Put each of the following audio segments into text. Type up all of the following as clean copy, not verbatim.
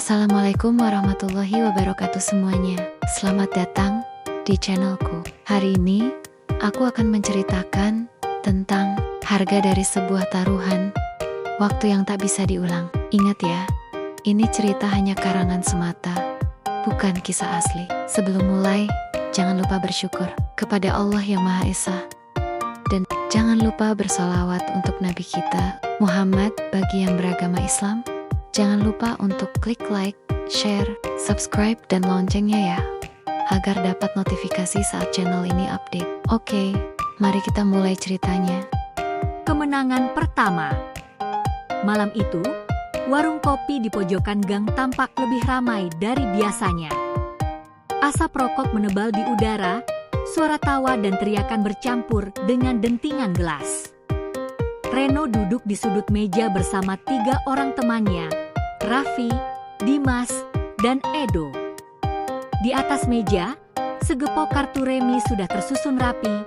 Assalamualaikum warahmatullahi wabarakatuh semuanya. Selamat datang di channelku. Hari ini, aku akan menceritakan tentang harga dari sebuah taruhan, waktu yang tak bisa diulang. Ingat ya, ini cerita hanya karangan semata, bukan kisah asli. Sebelum mulai, jangan lupa bersyukur kepada Allah yang Maha Esa. Dan jangan lupa bersolawat untuk Nabi kita, Muhammad, bagi yang beragama Islam. Jangan lupa untuk klik like, share, subscribe, dan loncengnya ya, agar dapat notifikasi saat channel ini update. Oke, mari kita mulai ceritanya. Kemenangan pertama. Malam itu, warung kopi di pojokan gang tampak lebih ramai dari biasanya. Asap rokok menebal di udara, suara tawa dan teriakan bercampur dengan dentingan gelas. Reno duduk di sudut meja bersama 3 orang temannya, Raffi, Dimas, dan Edo. Di atas meja, segepok kartu remi sudah tersusun rapi,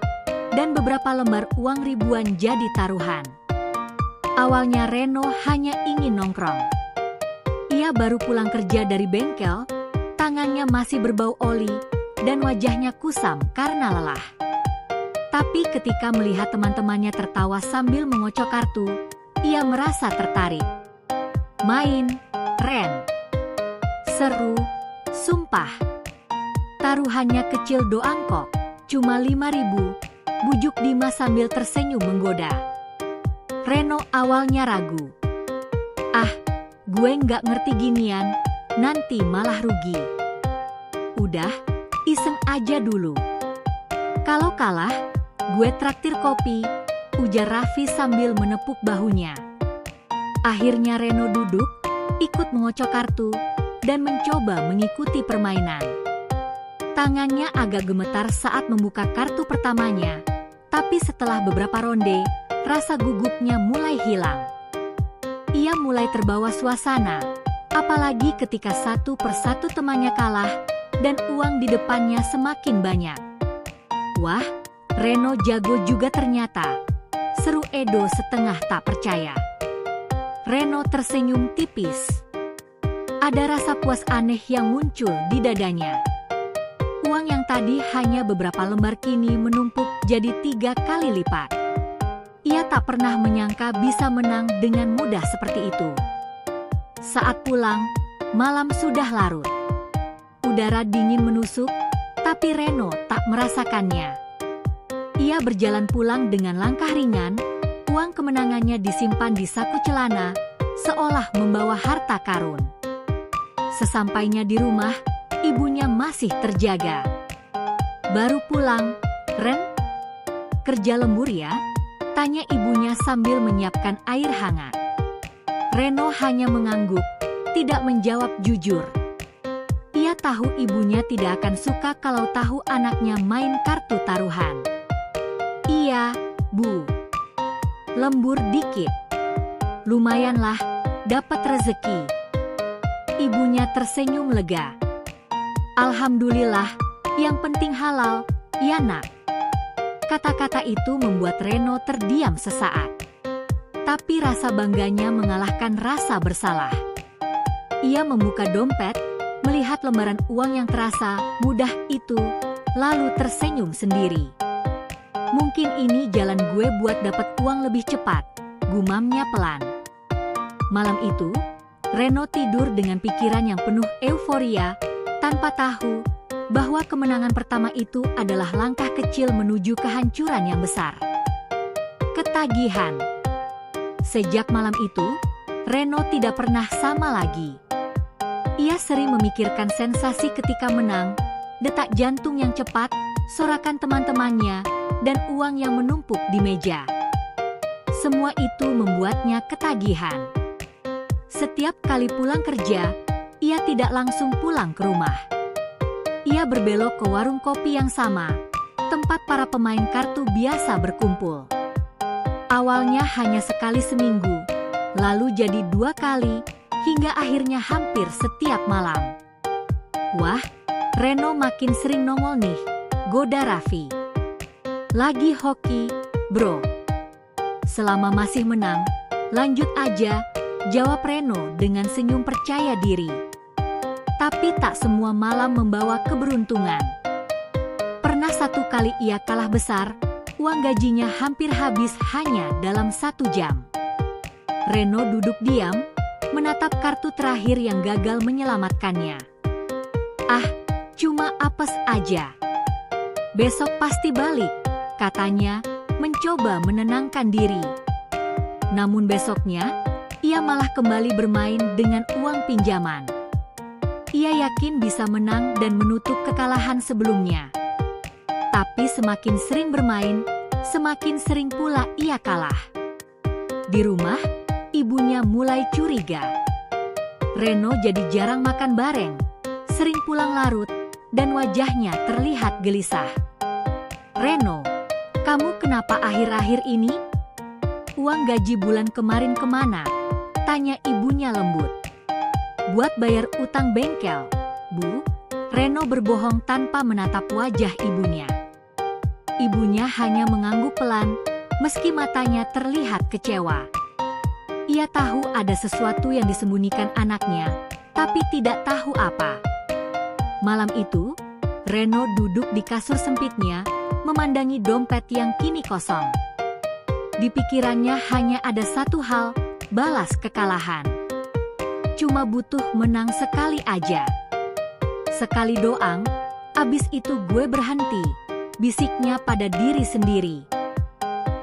dan beberapa lembar uang ribuan jadi taruhan. Awalnya Reno hanya ingin nongkrong. Ia baru pulang kerja dari bengkel, tangannya masih berbau oli, dan wajahnya kusam karena lelah. Tapi ketika melihat teman-temannya tertawa sambil mengocok kartu, ia merasa tertarik. Main, keren, seru, sumpah. Taruhannya kecil doang kok, cuma 5.000, bujuk Dimas sambil tersenyum menggoda. Reno awalnya ragu. Ah, gue nggak ngerti ginian, nanti malah rugi. Udah, iseng aja dulu. Kalau kalah, gue traktir kopi, ujar Raffi sambil menepuk bahunya. Akhirnya Reno duduk, ikut mengocok kartu, dan mencoba mengikuti permainan. Tangannya agak gemetar saat membuka kartu pertamanya, tapi setelah beberapa ronde, rasa gugupnya mulai hilang. Ia mulai terbawa suasana, apalagi ketika satu persatu temannya kalah, dan uang di depannya semakin banyak. Wah, Reno jago juga ternyata, seru Edo setengah tak percaya. Reno tersenyum tipis. Ada rasa puas aneh yang muncul di dadanya. Uang yang tadi hanya beberapa lembar kini menumpuk jadi 3 kali lipat. Ia tak pernah menyangka bisa menang dengan mudah seperti itu. Saat pulang, malam sudah larut. Udara dingin menusuk, tapi Reno tak merasakannya. Ia berjalan pulang dengan langkah ringan, uang kemenangannya disimpan di saku celana, seolah membawa harta karun. Sesampainya di rumah, ibunya masih terjaga. Baru pulang, Ren? Kerja lembur ya? Tanya ibunya sambil menyiapkan air hangat. Reno hanya mengangguk, tidak menjawab jujur. Ia tahu ibunya tidak akan suka kalau tahu anaknya main kartu taruhan. Iya, Bu. Lembur dikit. Lumayanlah, dapat rezeki. Ibunya tersenyum lega. Alhamdulillah, yang penting halal, ya nak. Kata-kata itu membuat Reno terdiam sesaat. Tapi rasa bangganya mengalahkan rasa bersalah. Ia membuka dompet, melihat lembaran uang yang terasa mudah itu, lalu tersenyum sendiri. Mungkin ini jalan gue buat dapat uang lebih cepat, gumamnya pelan. Malam itu, Reno tidur dengan pikiran yang penuh euforia, tanpa tahu bahwa kemenangan pertama itu adalah langkah kecil menuju kehancuran yang besar. Ketagihan. Sejak malam itu, Reno tidak pernah sama lagi. Ia sering memikirkan sensasi ketika menang, detak jantung yang cepat, sorakan teman-temannya, dan uang yang menumpuk di meja. Semua itu membuatnya ketagihan. Setiap kali pulang kerja, ia tidak langsung pulang ke rumah. Ia berbelok ke warung kopi yang sama, tempat para pemain kartu biasa berkumpul. Awalnya hanya sekali seminggu, lalu jadi 2 kali, hingga akhirnya hampir setiap malam. Wah, Reno makin sering nongol nih, goda Raffi. Lagi hoki, bro. Selama masih menang, lanjut aja, jawab Reno dengan senyum percaya diri. Tapi tak semua malam membawa keberuntungan. Pernah satu kali ia kalah besar, uang gajinya hampir habis hanya dalam 1 jam. Reno duduk diam, menatap kartu terakhir yang gagal menyelamatkannya. Ah, cuma apes aja. Besok pasti balik, katanya, mencoba menenangkan diri. Namun besoknya, ia malah kembali bermain dengan uang pinjaman. Ia yakin bisa menang dan menutup kekalahan sebelumnya. Tapi semakin sering bermain, semakin sering pula ia kalah. Di rumah, ibunya mulai curiga. Reno jadi jarang makan bareng, sering pulang larut, dan wajahnya terlihat gelisah. "Reno, kamu kenapa akhir-akhir ini? Uang gaji bulan kemarin kemana?" tanya ibunya lembut. "Buat bayar utang bengkel, Bu." Reno berbohong tanpa menatap wajah ibunya. Ibunya hanya mengangguk pelan, meski matanya terlihat kecewa. Ia tahu ada sesuatu yang disembunyikan anaknya, tapi tidak tahu apa. Malam itu, Reno duduk di kasur sempitnya, memandangi dompet yang kini kosong. Di pikirannya hanya ada satu hal, balas kekalahan. Cuma butuh menang sekali aja. "Sekali doang, abis itu gue berhenti," bisiknya pada diri sendiri.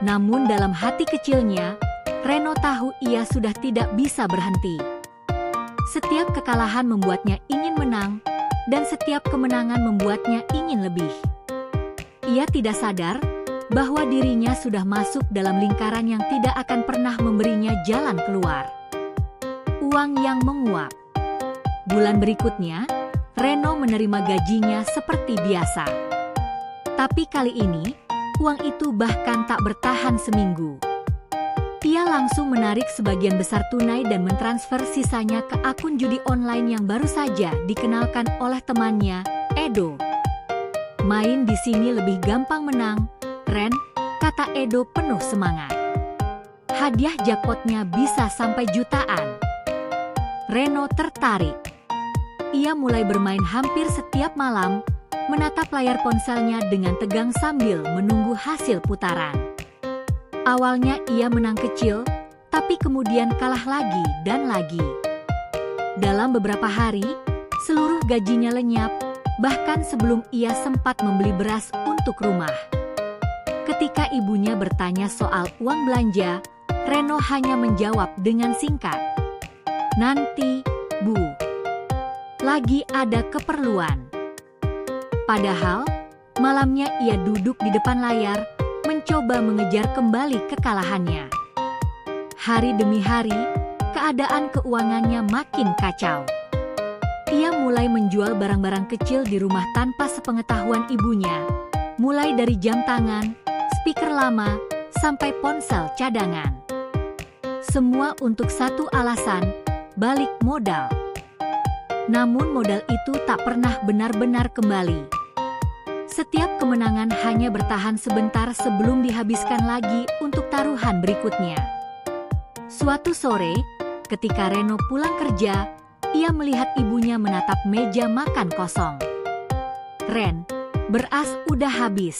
Namun dalam hati kecilnya, Reno tahu ia sudah tidak bisa berhenti. Setiap kekalahan membuatnya ingin menang, dan setiap kemenangan membuatnya ingin lebih. Ia tidak sadar bahwa dirinya sudah masuk dalam lingkaran yang tidak akan pernah memberinya jalan keluar. Uang yang menguap. Bulan berikutnya, Reno menerima gajinya seperti biasa. Tapi kali ini, uang itu bahkan tak bertahan seminggu. Ia langsung menarik sebagian besar tunai dan mentransfer sisanya ke akun judi online yang baru saja dikenalkan oleh temannya, Edo. "Main di sini lebih gampang menang, Ren," kata Edo penuh semangat. "Hadiah jackpotnya bisa sampai jutaan." Reno tertarik. Ia mulai bermain hampir setiap malam, menatap layar ponselnya dengan tegang sambil menunggu hasil putaran. Awalnya ia menang kecil, tapi kemudian kalah lagi dan lagi. Dalam beberapa hari, seluruh gajinya lenyap, bahkan sebelum ia sempat membeli beras untuk rumah. Ketika ibunya bertanya soal uang belanja, Reno hanya menjawab dengan singkat, "Nanti, Bu. Lagi ada keperluan." Padahal, malamnya ia duduk di depan layar, mencoba mengejar kembali kekalahannya. Hari demi hari, keadaan keuangannya makin kacau. Ia mulai menjual barang-barang kecil di rumah tanpa sepengetahuan ibunya, mulai dari jam tangan, speaker lama, sampai ponsel cadangan. Semua untuk satu alasan, balik modal. Namun modal itu tak pernah benar-benar kembali. Setiap kemenangan hanya bertahan sebentar sebelum dihabiskan lagi untuk taruhan berikutnya. Suatu sore, ketika Reno pulang kerja, ia melihat ibunya menatap meja makan kosong. "Ren, beras udah habis."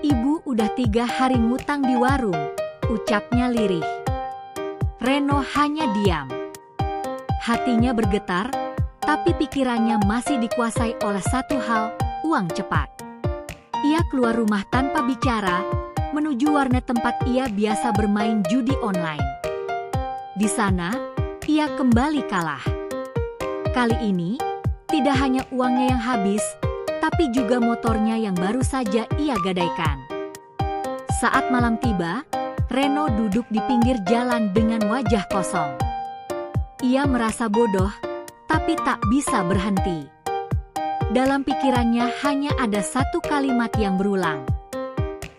"Ibu udah 3 hari ngutang di warung," ucapnya lirih. Reno hanya diam. Hatinya bergetar, tapi pikirannya masih dikuasai oleh satu hal, uang cepat. Ia keluar rumah tanpa bicara, menuju warnet tempat ia biasa bermain judi online. Di sana, ia kembali kalah. Kali ini, tidak hanya uangnya yang habis, tapi juga motornya yang baru saja ia gadaikan. Saat malam tiba, Reno duduk di pinggir jalan dengan wajah kosong. Ia merasa bodoh, tapi tak bisa berhenti. Dalam pikirannya hanya ada satu kalimat yang berulang.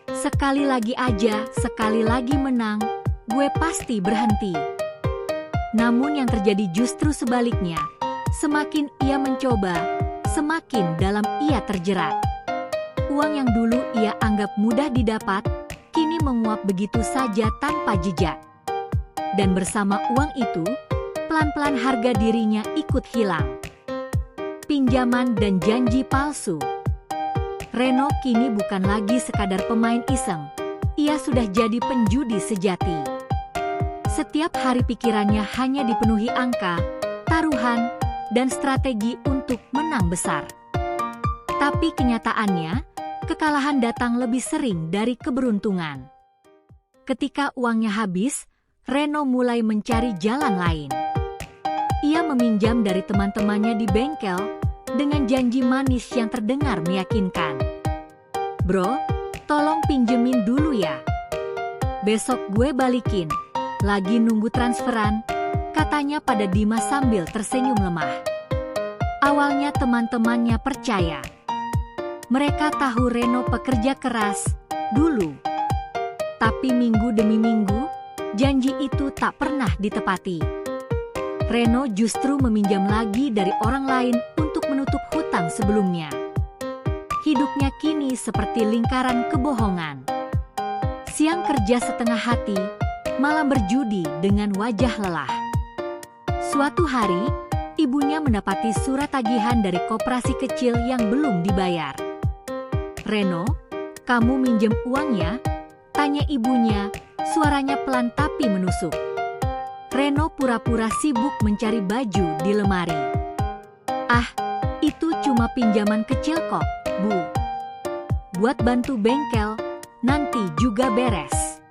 "Sekali lagi aja, sekali lagi menang, gue pasti berhenti." Namun yang terjadi justru sebaliknya. Semakin ia mencoba, semakin dalam ia terjerat. Uang yang dulu ia anggap mudah didapat, kini menguap begitu saja tanpa jejak. Dan bersama uang itu, pelan-pelan harga dirinya ikut hilang. pinjaman dan janji palsu. Reno kini bukan lagi sekadar pemain iseng. Ia sudah jadi penjudi sejati. Setiap hari pikirannya hanya dipenuhi angka, taruhan, dan strategi untuk menang besar. Tapi kenyataannya, kekalahan datang lebih sering dari keberuntungan. Ketika uangnya habis, Reno mulai mencari jalan lain. Ia meminjam dari teman-temannya di bengkel dengan janji manis yang terdengar meyakinkan. "Bro, tolong pinjemin dulu ya. Besok gue balikin. Lagi nunggu transferan," katanya pada Dimas sambil tersenyum lemah. Awalnya teman-temannya percaya. Mereka tahu Reno pekerja keras dulu. Tapi minggu demi minggu, janji itu tak pernah ditepati. Reno justru meminjam lagi dari orang lain untuk menutup hutang sebelumnya. Hidupnya kini seperti lingkaran kebohongan. Siang kerja setengah hati, malam berjudi dengan wajah lelah. Suatu hari, ibunya mendapati surat tagihan dari koperasi kecil yang belum dibayar. "Reno, kamu minjem uang ya?" tanya ibunya, suaranya pelan tapi menusuk. Reno pura-pura sibuk mencari baju di lemari. "Ah, itu cuma pinjaman kecil kok, Bu. Buat bantu bengkel, nanti juga beres."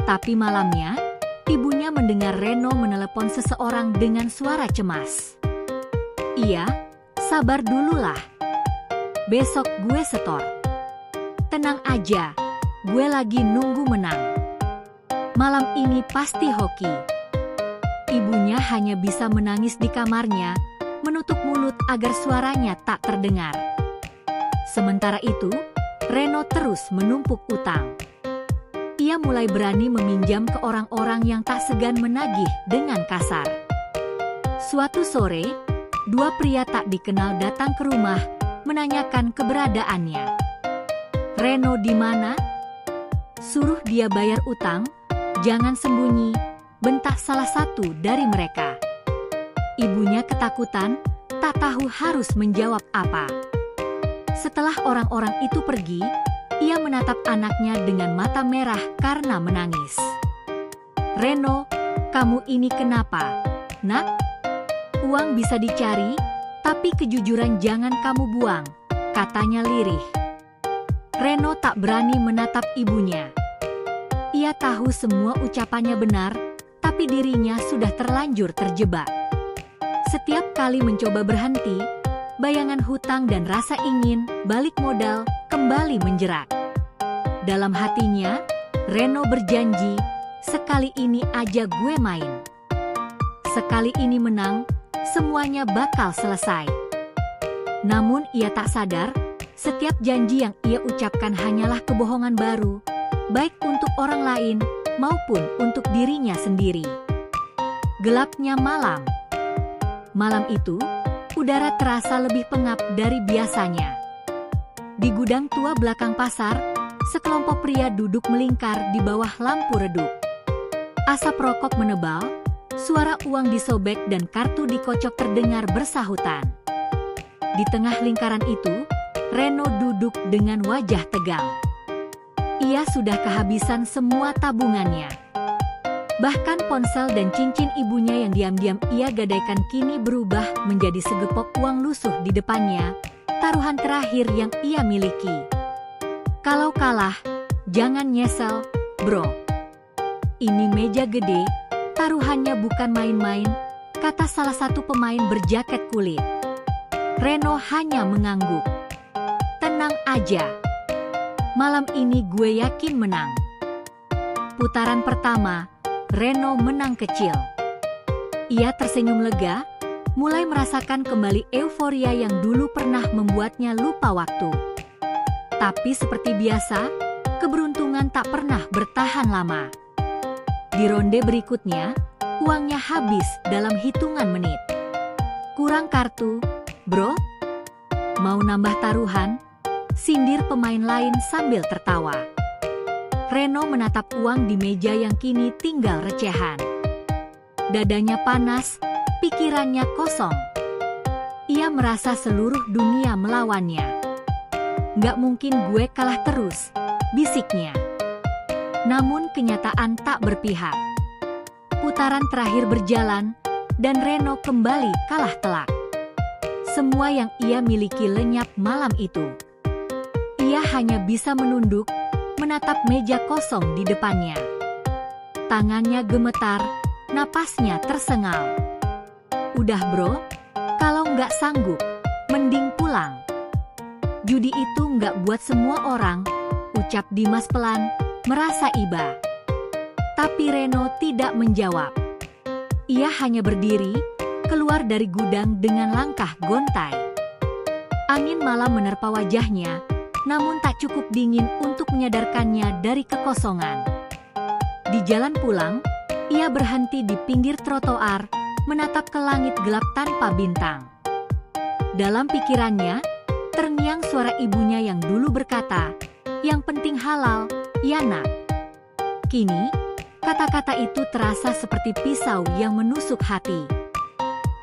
Tapi malamnya, ibunya mendengar Reno menelepon seseorang dengan suara cemas. "Iya, sabar dululah. Besok gue setor. Tenang aja, gue lagi nunggu menang. Malam ini pasti hoki." Ibunya hanya bisa menangis di kamarnya, menutup mulut agar suaranya tak terdengar. Sementara itu, Reno terus menumpuk utang. Ia mulai berani meminjam ke orang-orang yang tak segan menagih dengan kasar. Suatu sore, dua pria tak dikenal datang ke rumah, menanyakan keberadaannya. "Reno di mana? Suruh dia bayar utang, jangan sembunyi," bentak salah satu dari mereka. Ibunya ketakutan, tak tahu harus menjawab apa. Setelah orang-orang itu pergi, ia menatap anaknya dengan mata merah karena menangis. "Reno, kamu ini kenapa, Nak? Uang bisa dicari, tapi kejujuran jangan kamu buang," katanya lirih. Reno tak berani menatap ibunya. Ia tahu semua ucapannya benar, tapi dirinya sudah terlanjur terjebak. Setiap kali mencoba berhenti, bayangan hutang dan rasa ingin balik modal kembali menjerat. Dalam hatinya, Reno berjanji, "Sekali ini aja gue main. Sekali ini menang, semuanya bakal selesai." Namun ia tak sadar, setiap janji yang ia ucapkan hanyalah kebohongan baru, baik untuk orang lain maupun untuk dirinya sendiri. Gelapnya malam. Malam itu, udara terasa lebih pengap dari biasanya. Di gudang tua belakang pasar, sekelompok pria duduk melingkar di bawah lampu redup. Asap rokok menebal, suara uang disobek dan kartu dikocok terdengar bersahutan. Di tengah lingkaran itu, Reno duduk dengan wajah tegang. Ia sudah kehabisan semua tabungannya. Bahkan ponsel dan cincin ibunya yang diam-diam ia gadaikan kini berubah menjadi segepok uang lusuh di depannya, taruhan terakhir yang ia miliki. "Kalau kalah, jangan nyesel, bro. Ini meja gede, taruhannya bukan main-main," kata salah satu pemain berjaket kulit. Reno hanya mengangguk. "Tenang aja. Malam ini gue yakin menang." Putaran pertama, Reno menang kecil. Ia tersenyum lega, mulai merasakan kembali euforia yang dulu pernah membuatnya lupa waktu. Tapi seperti biasa, keberuntungan tak pernah bertahan lama. Di ronde berikutnya, uangnya habis dalam hitungan menit. "Kurang kartu, bro? Mau nambah taruhan?" sindir pemain lain sambil tertawa. Reno menatap uang di meja yang kini tinggal recehan. Dadanya panas, pikirannya kosong. Ia merasa seluruh dunia melawannya. "Nggak mungkin gue kalah terus," bisiknya. Namun kenyataan tak berpihak. Putaran terakhir berjalan, dan Reno kembali kalah telak. Semua yang ia miliki lenyap malam itu. Ia hanya bisa menunduk, menatap meja kosong di depannya. Tangannya gemetar, napasnya tersengal. "Udah bro, kalau nggak sanggup, mending pulang. Judi itu nggak buat semua orang," ucap Dimas pelan, merasa iba. Tapi Reno tidak menjawab. Ia hanya berdiri, keluar dari gudang dengan langkah gontai. Angin malam menerpa wajahnya, namun tak cukup dingin untuk menyadarkannya dari kekosongan. Di jalan pulang, ia berhenti di pinggir trotoar, menatap ke langit gelap tanpa bintang. Dalam pikirannya, terngiang suara ibunya yang dulu berkata, "Yang penting halal, ya nak." Kini, kata-kata itu terasa seperti pisau yang menusuk hati.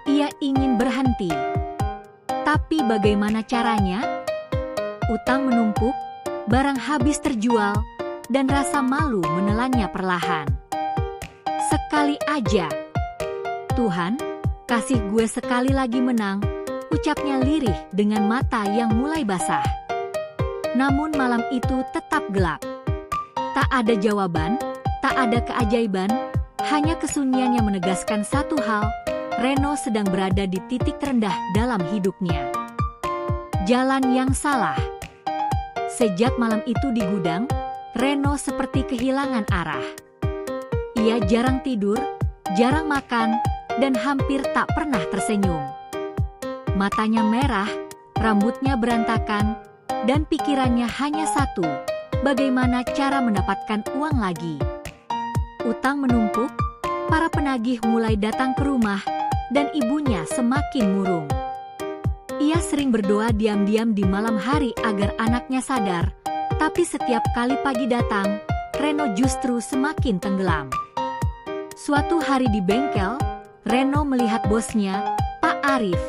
Ia ingin berhenti. Tapi bagaimana caranya? Utang menumpuk, barang habis terjual, dan rasa malu menelannya perlahan. "Sekali aja. Tuhan, kasih gue sekali lagi menang," ucapnya lirih dengan mata yang mulai basah. Namun malam itu tetap gelap. Tak ada jawaban, tak ada keajaiban, hanya kesunyian yang menegaskan satu hal, Reno sedang berada di titik terendah dalam hidupnya. Jalan yang salah. Sejak malam itu di gudang, Reno seperti kehilangan arah. Ia jarang tidur, jarang makan, dan hampir tak pernah tersenyum. Matanya merah, rambutnya berantakan, dan pikirannya hanya satu, bagaimana cara mendapatkan uang lagi. Utang menumpuk, para penagih mulai datang ke rumah, dan ibunya semakin murung. Ia sering berdoa diam-diam di malam hari agar anaknya sadar, tapi setiap kali pagi datang, Reno justru semakin tenggelam. Suatu hari di bengkel, Reno melihat bosnya, Pak Arif,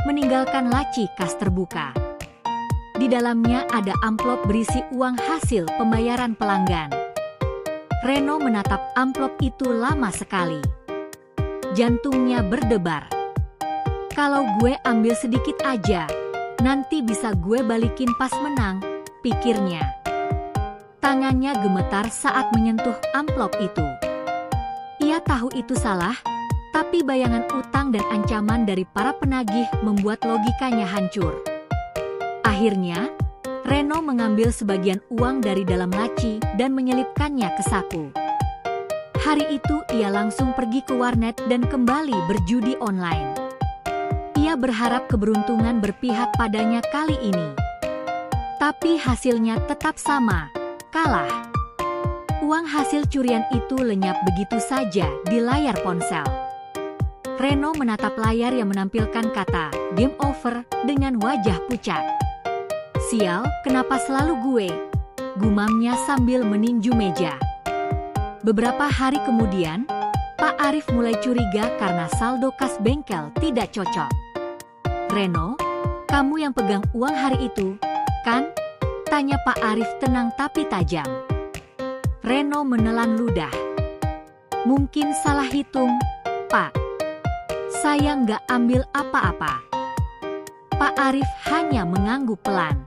meninggalkan laci kas terbuka. Di dalamnya ada amplop berisi uang hasil pembayaran pelanggan. Reno menatap amplop itu lama sekali. Jantungnya berdebar. "Kalau gue ambil sedikit aja, nanti bisa gue balikin pas menang," pikirnya. Tangannya gemetar saat menyentuh amplop itu. Ia tahu itu salah, tapi bayangan utang dan ancaman dari para penagih membuat logikanya hancur. Akhirnya, Reno mengambil sebagian uang dari dalam laci dan menyelipkannya ke saku. Hari itu ia langsung pergi ke warnet dan kembali berjudi online. Ia berharap keberuntungan berpihak padanya kali ini. Tapi hasilnya tetap sama, kalah. Uang hasil curian itu lenyap begitu saja di layar ponsel. Reno menatap layar yang menampilkan kata "Game Over" dengan wajah pucat. "Sial, kenapa selalu gue?" gumamnya sambil meninju meja. Beberapa hari kemudian, Pak Arif mulai curiga karena saldo kas bengkel tidak cocok. "Reno, kamu yang pegang uang hari itu, kan?" tanya Pak Arif tenang tapi tajam. Reno menelan ludah. "Mungkin salah hitung, Pak. Saya nggak ambil apa-apa." Pak Arif hanya mengangguk pelan.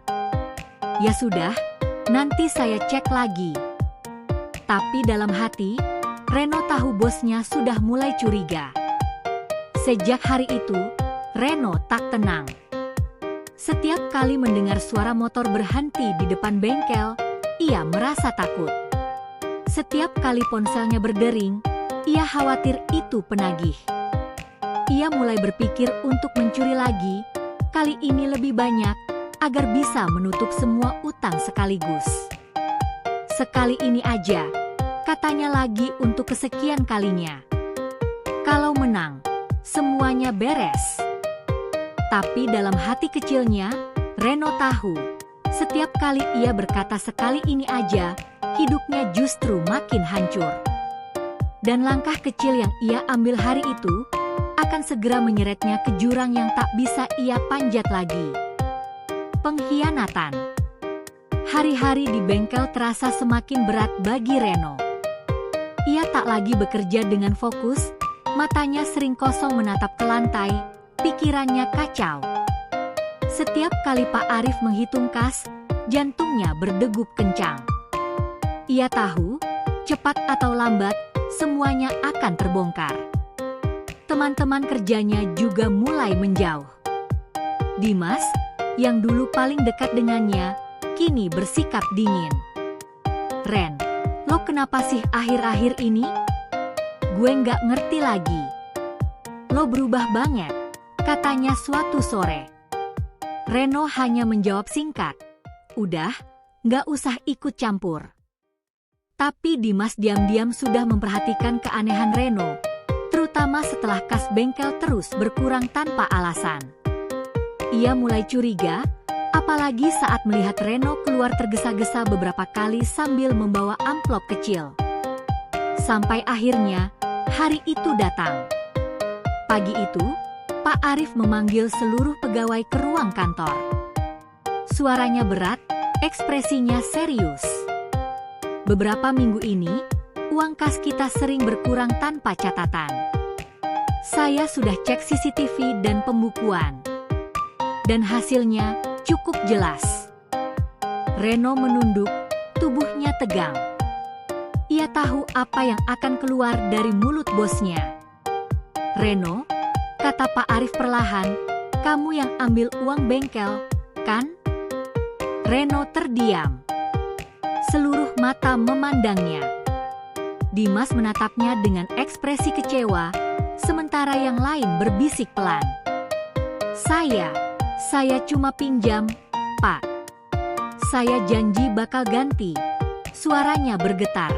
"Ya sudah, nanti saya cek lagi." Tapi dalam hati, Reno tahu bosnya sudah mulai curiga. Sejak hari itu, Reno tak tenang. Setiap kali mendengar suara motor berhenti di depan bengkel, ia merasa takut. Setiap kali ponselnya berdering, ia khawatir itu penagih. Ia mulai berpikir untuk mencuri lagi, kali ini lebih banyak, agar bisa menutup semua utang sekaligus. "Sekali ini aja," katanya lagi untuk kesekian kalinya. "Kalau menang, semuanya beres." Tapi dalam hati kecilnya, Reno tahu, setiap kali ia berkata "sekali ini aja", hidupnya justru makin hancur. Dan langkah kecil yang ia ambil hari itu, akan segera menyeretnya ke jurang yang tak bisa ia panjat lagi. Pengkhianatan. Hari-hari di bengkel terasa semakin berat bagi Reno. Ia tak lagi bekerja dengan fokus, matanya sering kosong menatap ke lantai, pikirannya kacau. Setiap kali Pak Arif menghitung kas, jantungnya berdegup kencang. Ia tahu, cepat atau lambat, semuanya akan terbongkar. Teman-teman kerjanya juga mulai menjauh. Dimas, yang dulu paling dekat dengannya, kini bersikap dingin. "Ren, lo kenapa sih akhir-akhir ini? Gue nggak ngerti lagi. Lo berubah banget," katanya suatu sore. Reno hanya menjawab singkat, "Udah, nggak usah ikut campur." Tapi Dimas diam-diam sudah memperhatikan keanehan Reno, terutama setelah kas bengkel terus berkurang tanpa alasan. Ia mulai curiga, apalagi saat melihat Reno keluar tergesa-gesa beberapa kali sambil membawa amplop kecil. Sampai akhirnya, hari itu datang. Pagi itu, Pak Arif memanggil seluruh pegawai ke ruang kantor. Suaranya berat, ekspresinya serius. "Beberapa minggu ini, uang kas kita sering berkurang tanpa catatan. Saya sudah cek CCTV dan pembukuan. Dan hasilnya cukup jelas." Reno menunduk, tubuhnya tegang. Ia tahu apa yang akan keluar dari mulut bosnya. "Reno," kata Pak Arif perlahan, "kamu yang ambil uang bengkel, kan?" Reno terdiam. Seluruh mata memandangnya. Dimas menatapnya dengan ekspresi kecewa, sementara yang lain berbisik pelan. Saya cuma pinjam, Pak. Saya janji bakal ganti." Suaranya bergetar.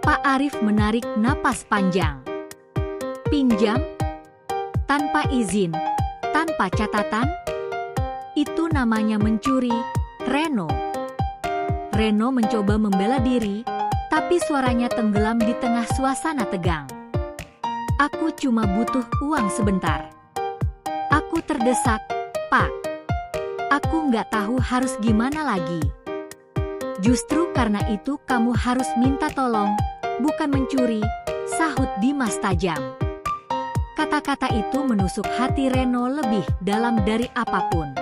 Pak Arif menarik napas panjang. "Pinjam? Tanpa izin, tanpa catatan? Itu namanya mencuri, Reno." Reno mencoba membela diri, tapi suaranya tenggelam di tengah suasana tegang. "Aku cuma butuh uang sebentar. Aku terdesak, Pak. Aku nggak tahu harus gimana lagi." "Justru karena itu kamu harus minta tolong, bukan mencuri," sahut Dimas tajam. Kata-kata itu menusuk hati Reno lebih dalam dari apapun.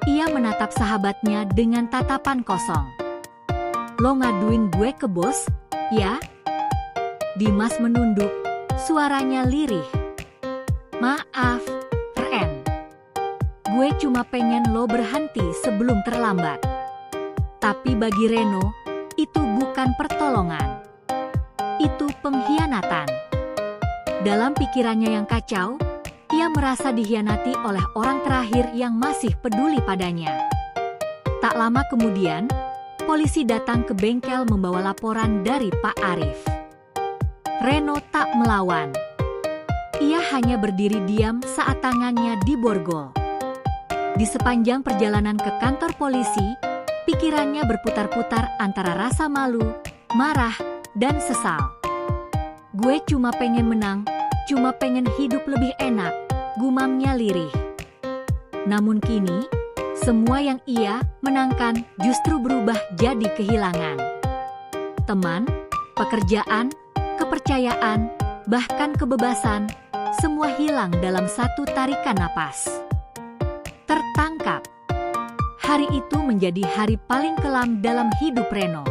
Ia menatap sahabatnya dengan tatapan kosong. "Lo ngaduin gue ke bos, ya?" Dimas menunduk, suaranya lirih. "Maaf, Ren. Gue cuma pengen lo berhenti sebelum terlambat." Tapi bagi Reno, itu bukan pertolongan. Itu pengkhianatan. Dalam pikirannya yang kacau, ia merasa dikhianati oleh orang terakhir yang masih peduli padanya. Tak lama kemudian, polisi datang ke bengkel membawa laporan dari Pak Arif. Reno tak melawan. Ia hanya berdiri diam saat tangannya diborgol. Di sepanjang perjalanan ke kantor polisi, pikirannya berputar-putar antara rasa malu, marah, dan sesal. "Gue cuma pengen menang, cuma pengen hidup lebih enak," gumamnya lirih. Namun kini, semua yang ia menangkan justru berubah jadi kehilangan. Teman, pekerjaan, kepercayaan, bahkan kebebasan, semua hilang dalam satu tarikan napas. Tertangkap. Hari itu menjadi hari paling kelam dalam hidup Reno.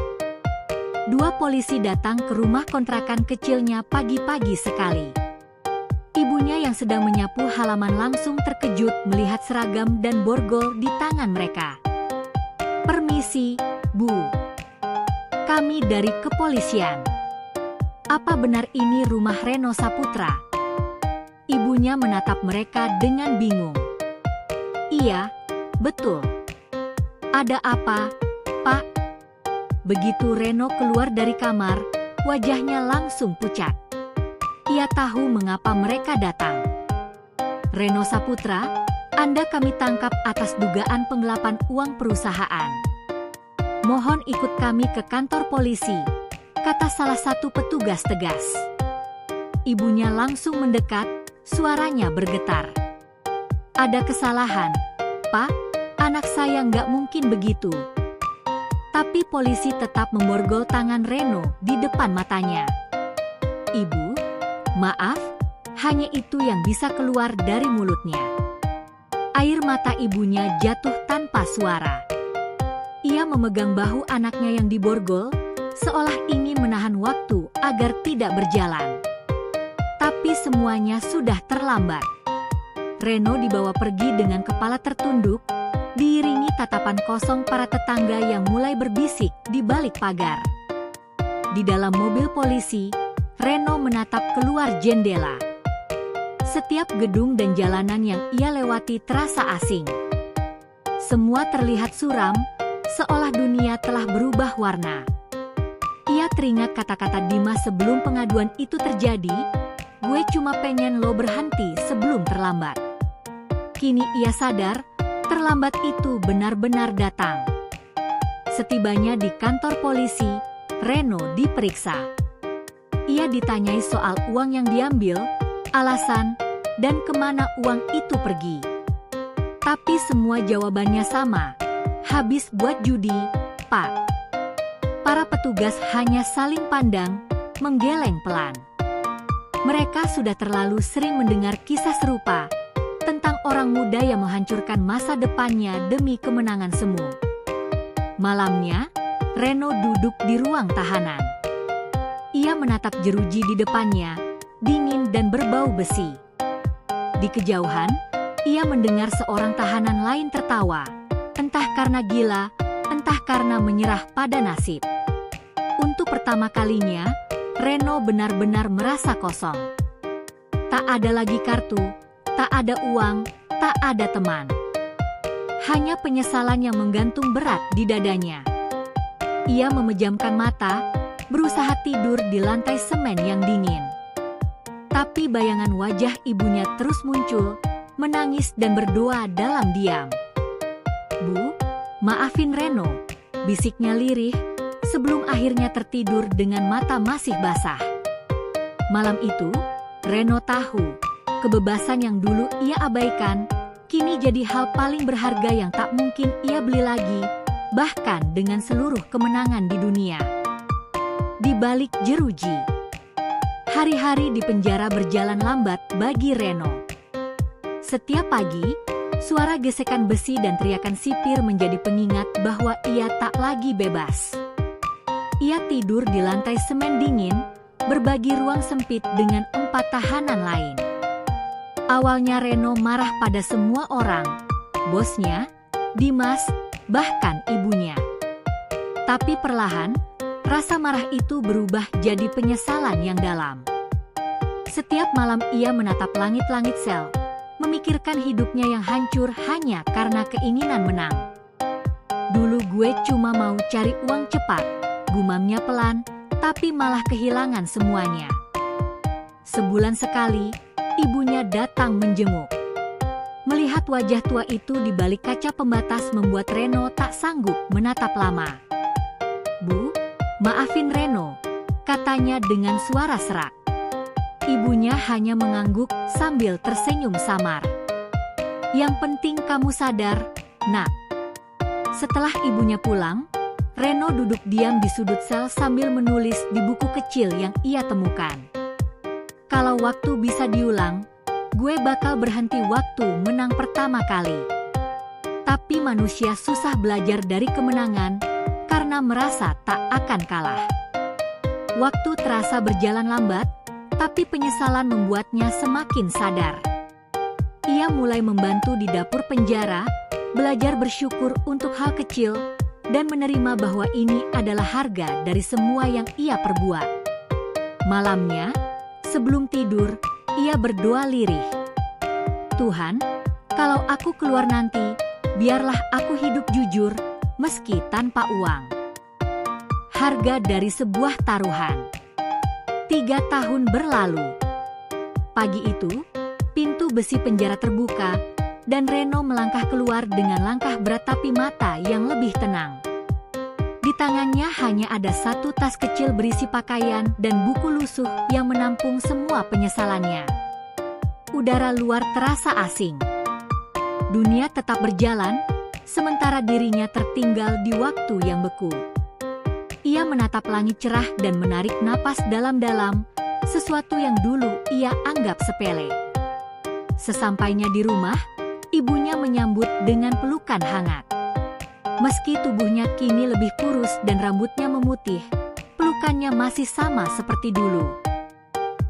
Dua polisi datang ke rumah kontrakan kecilnya pagi-pagi sekali. Ibunya yang sedang menyapu halaman langsung terkejut melihat seragam dan borgol di tangan mereka. "Permisi, Bu. Kami dari kepolisian. Apa benar ini rumah Reno Saputra?" Ibunya menatap mereka dengan bingung. "Iya, betul. Ada apa, Pak?" Begitu Reno keluar dari kamar, wajahnya langsung pucat. Ia tahu mengapa mereka datang. "Reno Saputra, Anda kami tangkap atas dugaan penggelapan uang perusahaan. Mohon ikut kami ke kantor polisi," kata salah satu petugas tegas. Ibunya langsung mendekat, suaranya bergetar. "Ada kesalahan, Pak. Anak saya nggak mungkin begitu." Tapi polisi tetap memborgol tangan Reno di depan matanya. "Ibu, maaf," hanya itu yang bisa keluar dari mulutnya. Air mata ibunya jatuh tanpa suara. Ia memegang bahu anaknya yang diborgol, seolah ingin menahan waktu agar tidak berjalan. Tapi semuanya sudah terlambat. Reno dibawa pergi dengan kepala tertunduk, diiringi tatapan kosong para tetangga yang mulai berbisik di balik pagar. Di dalam mobil polisi, Reno menatap keluar jendela. Setiap gedung dan jalanan yang ia lewati terasa asing. Semua terlihat suram, seolah dunia telah berubah warna. Ia teringat kata-kata Dimas sebelum pengaduan itu terjadi, "Gue cuma pengen lo berhenti sebelum terlambat." Kini ia sadar, terlambat itu benar-benar datang. Setibanya di kantor polisi, Reno diperiksa. Ia ditanyai soal uang yang diambil, alasan, dan kemana uang itu pergi. Tapi semua jawabannya sama, habis buat judi, Pak. Para petugas hanya saling pandang, menggeleng pelan. Mereka sudah terlalu sering mendengar kisah serupa, tentang orang muda yang menghancurkan masa depannya demi kemenangan semu. Malamnya, Reno duduk di ruang tahanan. Ia menatap jeruji di depannya, dingin dan berbau besi. Di kejauhan, ia mendengar seorang tahanan lain tertawa, entah karena gila, entah karena menyerah pada nasib. Untuk pertama kalinya, Reno benar-benar merasa kosong. Tak ada lagi kartu, tak ada uang, tak ada teman. Hanya penyesalan yang menggantung berat di dadanya. Ia memejamkan mata, berusaha tidur di lantai semen yang dingin. Tapi bayangan wajah ibunya terus muncul, menangis dan berdoa dalam diam. "Bu, maafin Reno," bisiknya lirih, sebelum akhirnya tertidur dengan mata masih basah. Malam itu, Reno tahu, kebebasan yang dulu ia abaikan, kini jadi hal paling berharga yang tak mungkin ia beli lagi, bahkan dengan seluruh kemenangan di dunia. Di balik jeruji, hari-hari di penjara berjalan lambat bagi Reno. Setiap pagi, suara gesekan besi dan teriakan sipir menjadi pengingat bahwa ia tak lagi bebas. Ia tidur di lantai semen dingin, berbagi ruang sempit dengan 4 tahanan lain. Awalnya Reno marah pada semua orang, bosnya, Dimas, bahkan ibunya. Tapi perlahan, rasa marah itu berubah jadi penyesalan yang dalam. Setiap malam ia menatap langit-langit sel, memikirkan hidupnya yang hancur hanya karena keinginan menang. "Dulu gue cuma mau cari uang cepat," gumamnya pelan, tapi malah kehilangan semuanya. Sebulan sekali, ibunya datang menjenguk. Melihat wajah tua itu di balik kaca pembatas membuat Reno tak sanggup menatap lama. "Bu, maafin Reno," katanya dengan suara serak. Ibunya hanya mengangguk sambil tersenyum samar. "Yang penting kamu sadar, Nak." Setelah ibunya pulang, Reno duduk diam di sudut sel sambil menulis di buku kecil yang ia temukan. "Kalau waktu bisa diulang, gue bakal berhenti waktu menang pertama kali." Tapi manusia susah belajar dari kemenangan karena merasa tak akan kalah. Waktu terasa berjalan lambat, tapi penyesalan membuatnya semakin sadar. Ia mulai membantu di dapur penjara, belajar bersyukur untuk hal kecil, dan menerima bahwa ini adalah harga dari semua yang ia perbuat. Malamnya, sebelum tidur, ia berdoa lirih. "Tuhan, kalau aku keluar nanti, biarlah aku hidup jujur, meski tanpa uang." Harga dari sebuah taruhan. 3 tahun berlalu. Pagi itu, pintu besi penjara terbuka, dan Reno melangkah keluar dengan langkah berat tapi mata yang lebih tenang. Di tangannya hanya ada 1 tas kecil berisi pakaian dan buku lusuh yang menampung semua penyesalannya. udara luar terasa asing. Dunia tetap berjalan, sementara dirinya tertinggal di waktu yang beku. Ia menatap langit cerah dan menarik napas dalam-dalam, sesuatu yang dulu ia anggap sepele. Sesampainya di rumah, ibunya menyambut dengan pelukan hangat. Meski tubuhnya kini lebih kurus dan rambutnya memutih, pelukannya masih sama seperti dulu.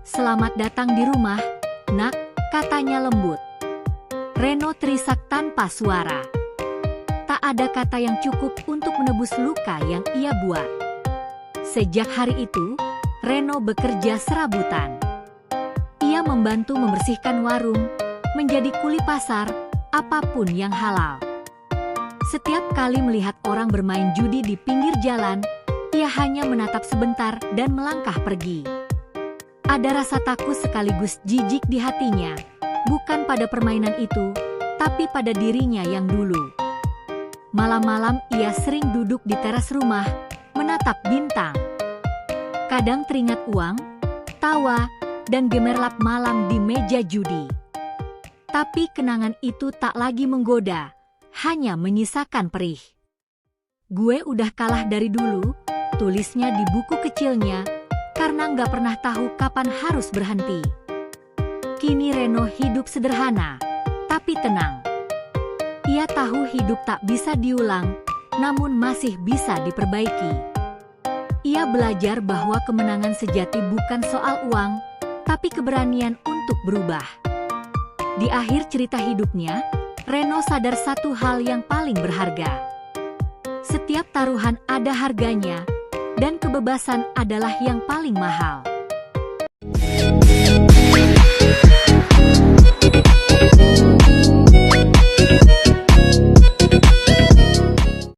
"Selamat datang di rumah, Nak," katanya lembut. Reno terisak tanpa suara. Tak ada kata yang cukup untuk menebus luka yang ia buat. Sejak hari itu, Reno bekerja serabutan. Ia membantu membersihkan warung, menjadi kuli pasar, apapun yang halal. Setiap kali melihat orang bermain judi di pinggir jalan, ia hanya menatap sebentar dan melangkah pergi. Ada rasa takut sekaligus jijik di hatinya, bukan pada permainan itu, tapi pada dirinya yang dulu. Malam-malam ia sering duduk di teras rumah, menatap bintang. Kadang teringat uang, tawa, dan gemerlap malam di meja judi. Tapi kenangan itu tak lagi menggoda, hanya menyisakan perih. "Gue udah kalah dari dulu," tulisnya di buku kecilnya, karena nggak pernah tahu kapan harus berhenti. Kini Reno hidup sederhana, tapi tenang. Ia tahu hidup tak bisa diulang, namun masih bisa diperbaiki. Ia belajar bahwa kemenangan sejati bukan soal uang, tapi keberanian untuk berubah. Di akhir cerita hidupnya, Reno sadar satu hal yang paling berharga. Setiap taruhan ada harganya, dan kebebasan adalah yang paling mahal.